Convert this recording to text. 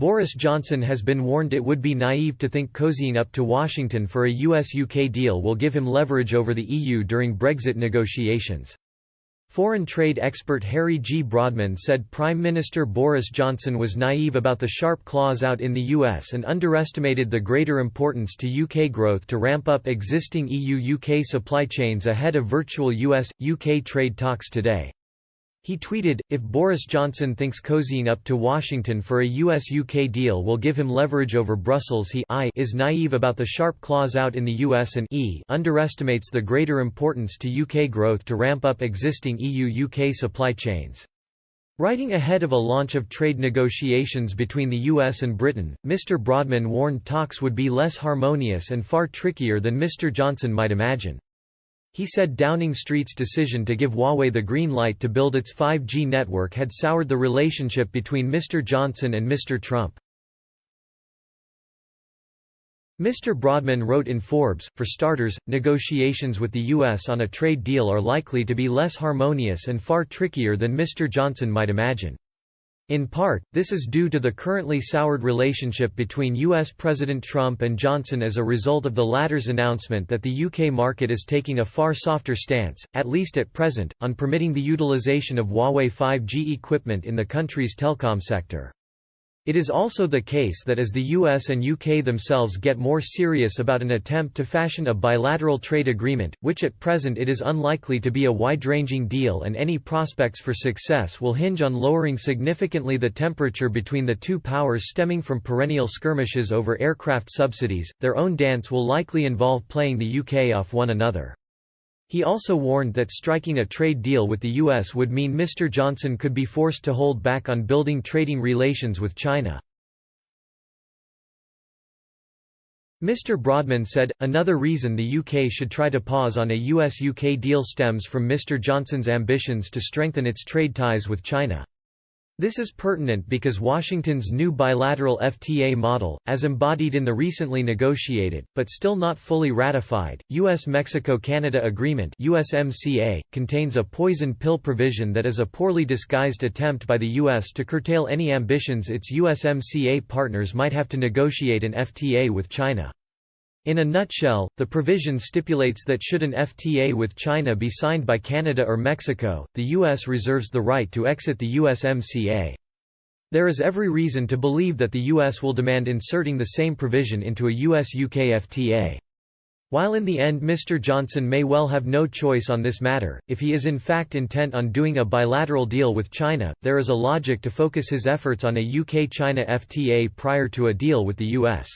Boris Johnson has been warned it would be naive to think cozying up to Washington for a US-UK deal will give him leverage over the EU during Brexit negotiations. Foreign trade expert Harry G. Broadman said Prime Minister Boris Johnson was naive about the sharp claws out in the US and underestimated the greater importance to UK growth to ramp up existing EU-UK supply chains ahead of virtual US-UK trade talks today. He tweeted, "If Boris Johnson thinks cozying up to Washington for a US-UK deal will give him leverage over Brussels, he is naive about the sharp claws out in the US and underestimates the greater importance to UK growth to ramp up existing EU-UK supply chains." Writing ahead of a launch of trade negotiations between the US and Britain, Mr. Broadman warned talks would be less harmonious and far trickier than Mr. Johnson might imagine. He said Downing Street's decision to give Huawei the green light to build its 5G network had soured the relationship between Mr. Johnson and Mr. Trump. Mr. Broadman wrote in Forbes, "For starters, negotiations with the US on a trade deal are likely to be less harmonious and far trickier than Mr. Johnson might imagine. In part, this is due to the currently soured relationship between U.S. President Trump and Johnson as a result of the latter's announcement that the UK market is taking a far softer stance, at least at present, on permitting the utilization of Huawei 5G equipment in the country's telecom sector. It is also the case that as the US and UK themselves get more serious about an attempt to fashion a bilateral trade agreement, which at present it is unlikely to be a wide-ranging deal, and any prospects for success will hinge on lowering significantly the temperature between the two powers stemming from perennial skirmishes over aircraft subsidies, their own dance will likely involve playing the UK off one another. He also warned that striking a trade deal with the US would mean Mr. Johnson could be forced to hold back on building trading relations with China. Mr. Broadman said, "Another reason the UK should try to pause on a US-UK deal stems from Mr. Johnson's ambitions to strengthen its trade ties with China. This is pertinent because Washington's new bilateral FTA model, as embodied in the recently negotiated, but still not fully ratified, US-Mexico-Canada Agreement (USMCA), contains a poison pill provision that is a poorly disguised attempt by the US to curtail any ambitions its USMCA partners might have to negotiate an FTA with China. In a nutshell, the provision stipulates that should an FTA with China be signed by Canada or Mexico, the U.S. reserves the right to exit the USMCA. There is every reason to believe that the U.S. will demand inserting the same provision into a US-UK FTA. While in the end Mr. Johnson may well have no choice on this matter, if he is in fact intent on doing a bilateral deal with China, there is a logic to focus his efforts on a UK-China FTA prior to a deal with the US.